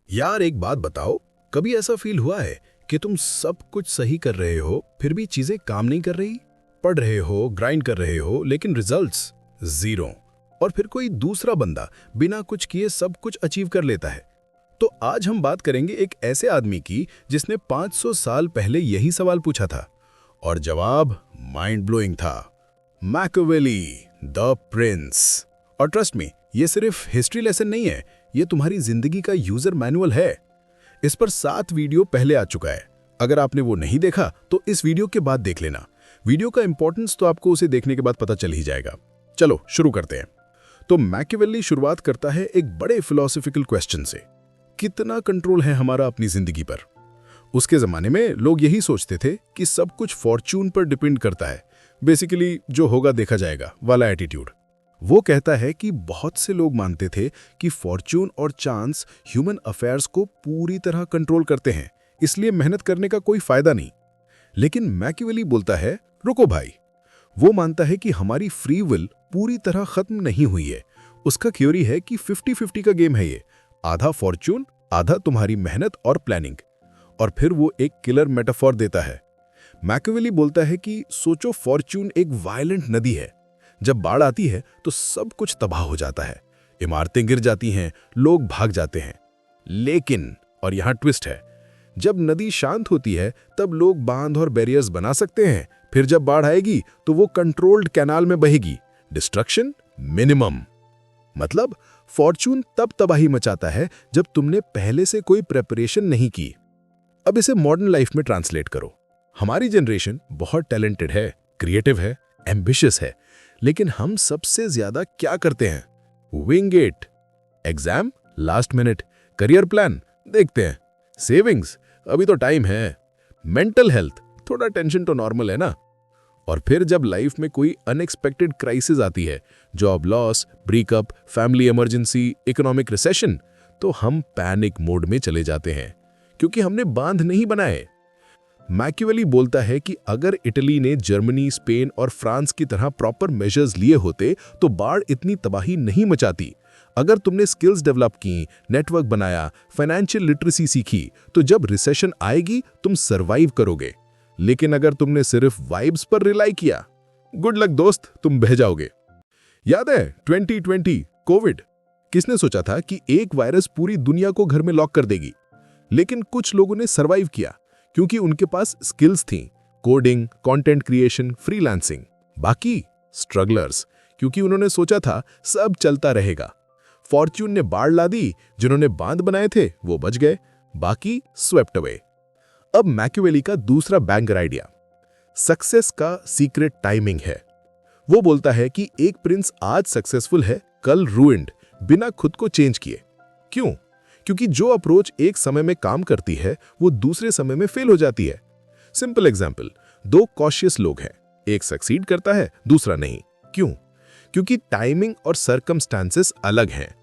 यार एक बात बताओ, कभी ऐसा फील हुआ है कि तुम सब कुछ सही कर रहे हो फिर भी चीजें काम नहीं कर रही? पढ़ रहे हो, ग्राइंड कर रहे हो, लेकिन रिजल्ट्स जीरो। और फिर कोई दूसरा बंदा बिना कुछ किए सब कुछ अचीव कर लेता है। तो आज हम बात करेंगे एक ऐसे आदमी की जिसने 500 साल पहले यही सवाल पूछा था और जवाब माइंड ब्लोइंग था। Machiavelli the Prince. और ट्रस्ट मी, ये सिर्फ हिस्ट्री लेसन नहीं है, ये तुम्हारी जिंदगी का यूजर मैनुअल है। इस पर 7 वीडियो पहले आ चुका है। अगर आपने वो नहीं देखा तो इस वीडियो के बाद देख लेना। वीडियो का इंपॉर्टेंस तो आपको उसे देखने के बाद पता चल ही जाएगा। चलो शुरू करते हैं। तो मैकियावेली शुरुआत करता है एक बड़े फिलोसॉफिकल क्वेश्चन से। कितना कंट्रोल है हमारा अपनी जिंदगी पर? उसके जमाने में लोग यही सोचते थे कि सब कुछ फॉर्च्यून पर डिपेंड करता है, बेसिकली जो होगा देखा जाएगा वाला एटीट्यूड। वो कहता है कि बहुत से लोग मानते थे कि फॉर्च्यून और चांस ह्यूमन अफेयर्स को पूरी तरह कंट्रोल करते हैं, इसलिए मेहनत करने का कोई फायदा नहीं। लेकिन मैकियावेली बोलता है, रुको भाई। वो मानता है कि हमारी फ्री विल पूरी तरह खत्म नहीं हुई है। उसका थ्योरी है कि 50-50 का गेम है ये, आधा फॉर्च्यून, आधा तुम्हारी मेहनत और प्लानिंग। और फिर वो एक किलर मेटाफॉर देता है। मैकियावेली बोलता है कि सोचो, फॉर्च्यून एक वायलेंट नदी है। जब बाढ़ आती है तो सब कुछ तबाह हो जाता है, इमारतें गिर जाती हैं, लोग भाग जाते हैं। लेकिन, और यहाँ ट्विस्ट है, जब नदी शांत होती है तब लोग बांध और बैरियर्स बना सकते हैं। फिर जब बाढ़ आएगी तो वो कंट्रोल्ड कैनाल में बहेगी। Destruction minimum. मतलब फॉर्च्यून तब तबाही मचाता है जब तुमने पहले से कोई प्रेपरेशन नहीं की। अब इसे मॉडर्न लाइफ में ट्रांसलेट करो। हमारी जनरेशन बहुत टैलेंटेड है, क्रिएटिव है, एम्बिशियस है, लेकिन हम सबसे ज्यादा क्या करते हैं? Wing it. Exam last minute, career plan देखते हैं, सेविंग्स अभी तो टाइम है, मेंटल हेल्थ थोड़ा टेंशन तो नॉर्मल है ना। और फिर जब लाइफ में कोई अनएक्सपेक्टेड क्राइसिस आती है, job loss, breakup, family emergency, economic recession, तो हम पैनिक मोड में चले जाते हैं क्योंकि हमने बांध नहीं बनाए। मैकियावेली बोलता है कि अगर इटली ने जर्मनी, स्पेन और फ्रांस की तरह प्रॉपर मेजर्स लिए होते तो बाढ़ इतनी तबाही नहीं मचाती। अगर तुमने स्किल्स डेवलप की, नेटवर्क बनाया, फाइनेंशियल लिटरेसी सीखी, तो जब रिसेशन आएगी तुम सरवाइव करोगे। लेकिन अगर तुमने सिर्फ वाइब्स पर रिलाई किया, गुड लक दोस्त, तुम बह जाओगे। याद है 2020 कोविड? किसने सोचा था कि एक वायरस पूरी दुनिया को घर में लॉक कर देगी? लेकिन कुछ लोगों ने सरवाइव किया क्योंकि उनके पास स्किल्स थी, कोडिंग, कंटेंट क्रिएशन, फ्रीलांसिंग। बाकी स्ट्रगलर्स, क्योंकि उन्होंने सोचा था सब चलता रहेगा। फॉर्च्यून ने बाढ़ ला दी, जिन्होंने बांध बनाए थे वो बच गए, बाकी स्वेप्ट अवे। अब मैकियावेली का दूसरा बैंगर आइडिया, सक्सेस का सीक्रेट टाइमिंग है। वो बोलता है कि एक प्रिंस आज सक्सेसफुल है, कल रूइंड, बिना खुद को चेंज किए। क्यों? क्योंकि जो अप्रोच एक समय में काम करती है वो दूसरे समय में फेल हो जाती है। सिंपल एग्जांपल, 2 कॉशियस लोग हैं, एक सक्सीड करता है, दूसरा नहीं। क्यों? क्योंकि टाइमिंग और सर्कमस्टांसेस अलग हैं।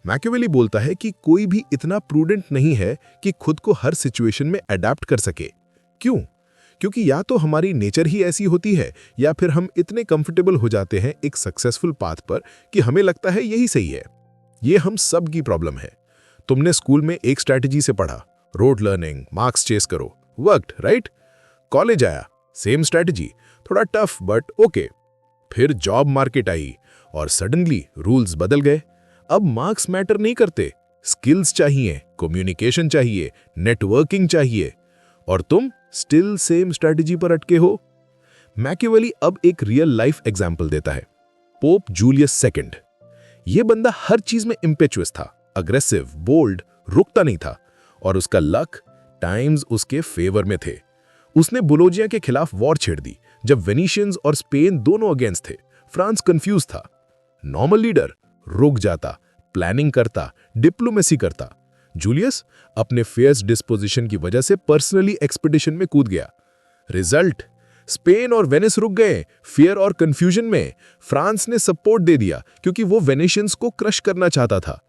मैकियावेली बोलता है कि कोई भी इतना प्रूडेंट नहीं है कि खुद को हर सिचुएशन में अडैप्ट कर सके। क्यों? क्योंकि या तो हमारी नेचर ही ऐसी होती है या फिर हम इतने कंफर्टेबल हो जाते हैं एक सक्सेसफुल पाथ पर कि हमें लगता है यही सही है। ये हम सब की प्रॉब्लम है। तुमने स्कूल में एक स्ट्रैटेजी से पढ़ा, रोड लर्निंग, मार्क्स चेस करो, वर्कड, राइट? कॉलेज आया, सेम स्ट्रैटेजी, थोड़ा टफ बट ओके। फिर जॉब मार्केट आई और सडनली रूल्स बदल गए। अब मार्क्स मैटर नहीं करते, स्किल्स चाहिए, कम्युनिकेशन चाहिए, नेटवर्किंग चाहिए, और तुम स्टिल सेम स्ट्रैटेजी पर अटके हो। मैकियावेली अब एक रियल लाइफ एग्जांपल देता है, पोप जूलियस सेकंड। ये बंदा हर चीज में इंपेचुअस था, अग्रेसिव, बोल्ड, रुकता नहीं था, और उसका लक, टाइम्स उसके फेवर में थे। उसने बुलोजिया के खिलाफ वॉर छेड़ दी जब वेनिशियंस और स्पेन दोनों अगेंस्ट थे। फ्रांस कंफ्यूज था। नॉर्मल लीडर रुक जाता, प्लानिंग करता, डिप्लोमेसी करता। जूलियस अपने फेयर्स डिस्पोजिशन की वजह से पर्सनली एक्सपीडिशन में कूद गया। रिजल्ट, स्पेन और वेनिस रुक गए फियर और कंफ्यूजन में। फ्रांस ने सपोर्ट दे दिया क्योंकि वो वेनेशियंस को क्रश करना चाहता था।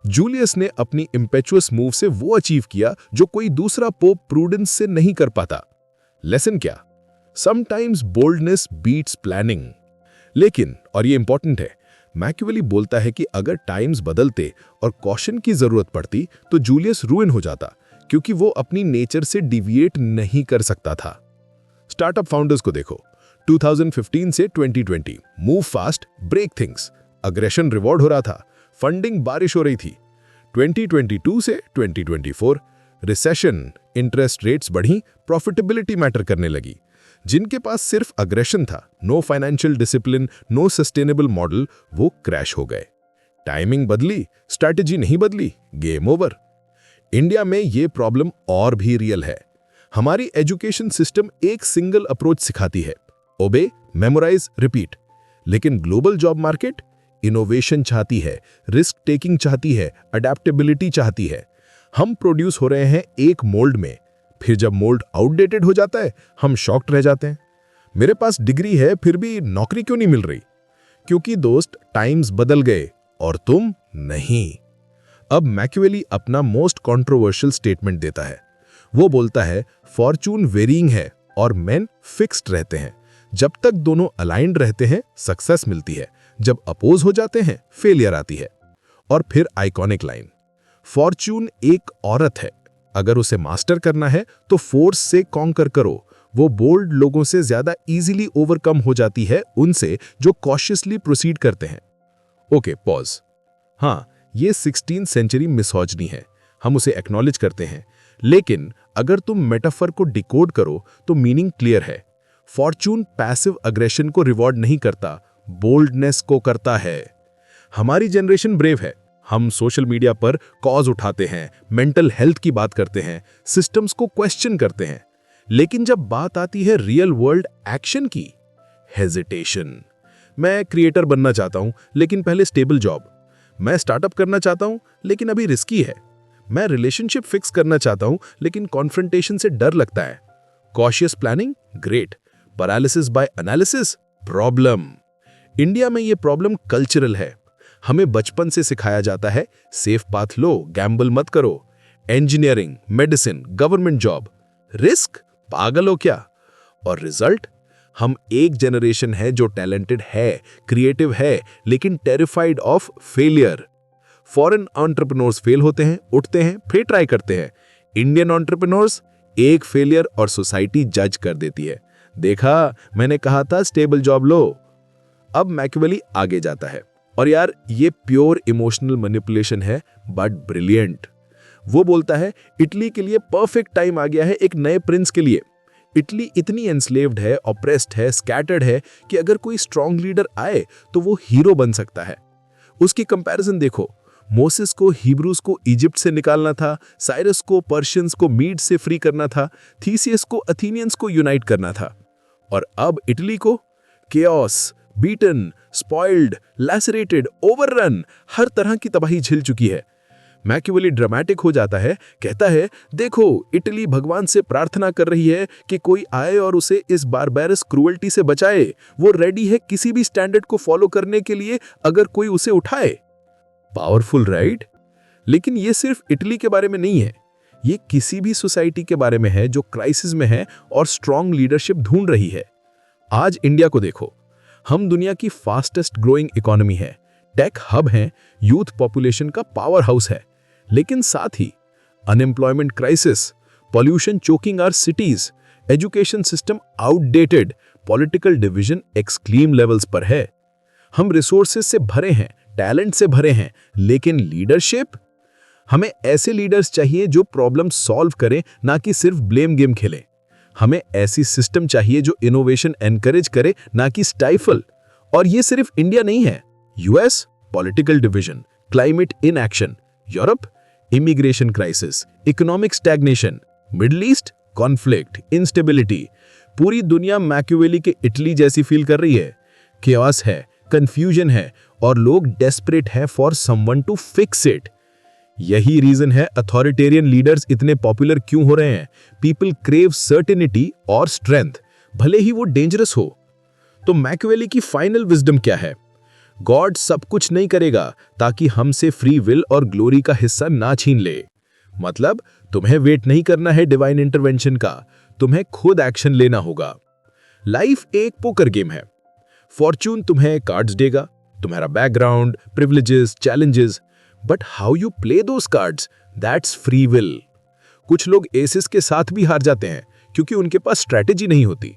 जूलियस ने अपनी इंपेचुअस मूव से वो अचीव किया जो कोई दूसरा पोप प्रूडेंस से नहीं कर पाता। लेसन क्या? Sometimes boldness beats planning. लेकिन, और ये इंपॉर्टेंट है, मैकियावेली बोलता है कि अगर टाइम्स बदलते और कॉशन की जरूरत पड़ती तो जूलियस रूइन हो जाता, क्योंकि वो अपनी नेचर से डिविएट नहीं कर सकता था। स्टार्टअप फाउंडर्स को देखो, 2015 से 2020, move fast, break things, aggression reward हो रहा था, फंडिंग बारिश हो रही थी। 2022 से 2024, रिसेशन, इंटरेस्ट रेट्स बढ़ी, प्रॉफिटेबिलिटी मैटर करने लगी। जिनके पास सिर्फ अग्रेशन था, no financial discipline, no sustainable model, वो क्रैश हो गए। टाइमिंग बदली, स्ट्रैटेजी नहीं बदली, गेम ओवर। इंडिया में ये प्रॉब्लम और भी रियल है। हमारी एजुकेशन सिस्टम एक सिंगल अप्रोच सिखाती है, ओबे, मेमोराइज, रिपीट। लेकिन ग्लोबल जॉब मार्केट इनोवेशन चाहती है, रिस्क टेकिंग चाहती है, अडेप्टेबिलिटी चाहती है। हम प्रोड्यूस हो रहे हैं एक मोल्ड में, फिर जब मोल्ड आउटडेटेड हो जाता है हम शॉक्ड रह जाते हैं। मेरे पास डिग्री है फिर भी नौकरी क्यों नहीं मिल रही? क्योंकि दोस्त, टाइम्स बदल गए और तुम नहीं। अब मैकियावेली अपना मोस्ट कंट्रोवर्शियल स्टेटमेंट देता है। वो बोलता है, फॉर्चून वेरिंग है और मेन फिक्स्ड रहते हैं। जब तक दोनों अलाइंड रहते हैं सक्सेस मिलती है, जब अपोज हो जाते हैं फेलियर आती है। और फिर आइकॉनिक लाइन, फॉर्चून एक औरत है, अगर उसे मास्टर करना है तो फोर्स से कॉन्कर करो। वो बोल्ड लोगों से ज्यादा इजीली ओवरकम हो जाती है उनसे जो कॉशियसली प्रोसीड करते हैं। Okay, pause. हाँ, ये 16th सेंचुरी मिसॉजिनी है, हम उसे एक्नॉलेज करते हैं। लेकिन अगर तुम मेटाफर को डिकोड करो तो मीनिंग क्लियर है। फॉर्चून पैसिव अग्रेशन को रिवॉर्ड नहीं करता, बोल्डनेस को करता है। हमारी जनरेशन ब्रेव है। हम सोशल मीडिया पर कॉज उठाते हैं, मेंटल हेल्थ की बात करते हैं, सिस्टम्स को क्वेश्चन करते हैं। लेकिन जब बात आती है रियल वर्ल्ड एक्शन की, हेजिटेशन। मैं क्रिएटर बनना चाहता हूं लेकिन पहले स्टेबल जॉब। मैं स्टार्टअप करना चाहता हूं लेकिन अभी रिस्की है। मैं रिलेशनशिप फिक्स करना चाहता हूं लेकिन कॉन्फ्रंटेशन से डर लगता है। Cautious planning, great. Paralysis by analysis, problem. India में यह प्रॉब्लम कल्चरल है। हमें बचपन से सिखाया जाता है, सेफ पाथ लो, गैम्बल मत करो। Engineering, medicine, government job, risk, पागल हो क्या? और रिजल्ट, हम एक जनरेशन है जो टैलेंटेड है, क्रिएटिव है, लेकिन terrified of failure. Foreign entrepreneurs fail होते हैं, उठते हैं, फिर ट्राई करते हैं। इंडियन एंटरप्रेन्योर्स, एक फेलियर और सोसाइटी जज कर देती है। देखा, मैंने कहा था स्टेबल जॉब लो। अब मैकियावेली आगे जाता है, और यार ये प्योर इमोशनल मैनिपुलेशन है बट ब्रिलियंट। वो बोलता है, इटली के लिए परफेक्ट टाइम आ गया है एक नए प्रिंस के लिए। इटली इतनी एंस्लेव्ड है, ऑप्रेस्ड है, स्कैटर्ड है कि अगर कोई स्ट्रॉन्ग लीडर आए तो वो हीरो बन सकता है। उसकी कंपैरिजन देखो, मोसेस को हिब्रूज को इजिप्ट से निकालना था, साइरस को पर्शियंस को मीड से फ्री करना था, थीसियस को अथेनियंस को यूनाइट करना था। और अब इटली को chaos, beaten, spoiled, lacerated, overrun, हर तरह की तबाही झेल चुकी है। मैकियावेली ड्रामेटिक हो जाता है, कहता है, देखो इटली भगवान से प्रार्थना कर रही है कि कोई आए और उसे इस बारबेरस क्रूअल्टी से बचाए। वो रेडी है किसी भी स्टैंडर्ड को फॉलो करने के लिए अगर कोई उसे उठाए। Powerful right? लेकिन ये सिर्फ इटली के बारे में नहीं है, ये किसी भी सोसाइटी के बारे में है जो क्राइसिस में है और स्ट्रॉन्ग लीडरशिप ढूंढ रही है। आज इंडिया को देखो, हम दुनिया की फास्टेस्ट ग्रोइंग इकोनॉमी है, टेक हब है, यूथ पॉपुलेशन का पावर हाउस है। लेकिन साथ ही unemployment crisis, pollution choking our cities, education system outdated, political division extreme levels पर है। हम रिसोर्सेज से भरे हैं, टैलेंट से भरे हैं, लेकिन लीडरशिप, हमें ऐसे लीडर्स चाहिए जो प्रॉब्लम सॉल्व करें, ना कि सिर्फ ब्लेम गेम खेलें। हमें ऐसी सिस्टम चाहिए जो इनोवेशन एनकरेज करे, ना कि स्टाइफल। और ये सिर्फ इंडिया नहीं है, US political division, climate inaction, Europe immigration crisis, economic stagnation, middle east conflict, instability. पूरी दुनिया मैकियावेली के इटली जैसी फील कर रही है। केओस है, कंफ्यूजन है और लोग डेस्परेट हैं for someone to fix it. यही रीजन है अथॉरिटेरियन लीडर्स इतने पॉपुलर क्यों हो रहे हैं। पीपल क्रेव सर्टेनिटी और स्ट्रेंथ, भले ही वो डेंजरस हो। तो मैकियावेली की फाइनल विजडम क्या है? गॉड सब कुछ नहीं करेगा ताकि हमसे फ्री विल और ग्लोरी का हिस्सा ना छीन ले। मतलब तुम्हें वेट नहीं करना है डिवाइन इंटरवेंशन का, तुम्हें खुद एक्शन लेना होगा। लाइफ एक पोकर गेम है। फॉर्चून तुम्हें कार्ड्स देगा, तुम्हारा background, privileges, challenges, but how you play those cards, that's free will. कुछ लोग एसेस के साथ भी हार जाते हैं क्योंकि उनके पास स्ट्रैटेजी नहीं होती।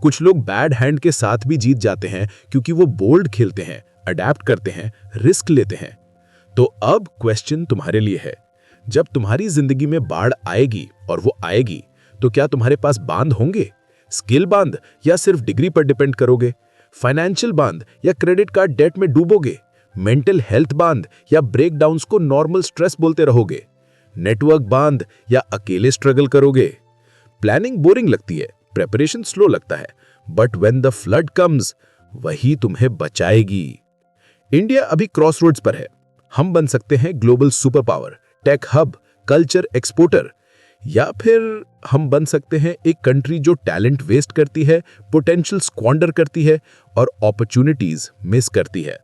कुछ लोग बैड हैंड के साथ भी जीत जाते हैं क्योंकि वो बोल्ड खेलते हैं, अडेप्ट करते हैं, रिस्क लेते हैं। तो अब क्वेश्चन तुम्हारे लिए है, जब तुम्हारी जिंदगी में बाढ़ आएगी, और वो आएगी, तो क्या तुम्हारे पास बांध होंगे? स्किल बांध या सिर्फ डिग्री पर डिपेंड करोगे? फाइनेंशियल बांध या क्रेडिट कार्ड डेट में डूबोगे? मेंटल हेल्थ बांध या ब्रेकडाउन्स को नॉर्मल स्ट्रेस बोलते रहोगे? नेटवर्क बांध या अकेले स्ट्रगल करोगे? प्लानिंग बोरिंग लगती है, प्रेपरेशन स्लो लगता है, but when the flood comes, वही तुम्हें बचाएगी। इंडिया अभी क्रॉसरोड्स पर है। हम बन सकते हैं global super power, tech hub, culture exporter, या फिर हम बन सकते हैं एक कंट्री जो टैलेंट वेस्ट करती है, पोटेंशियल स्क्वांडर करती है और अपॉर्चुनिटीज मिस करती है।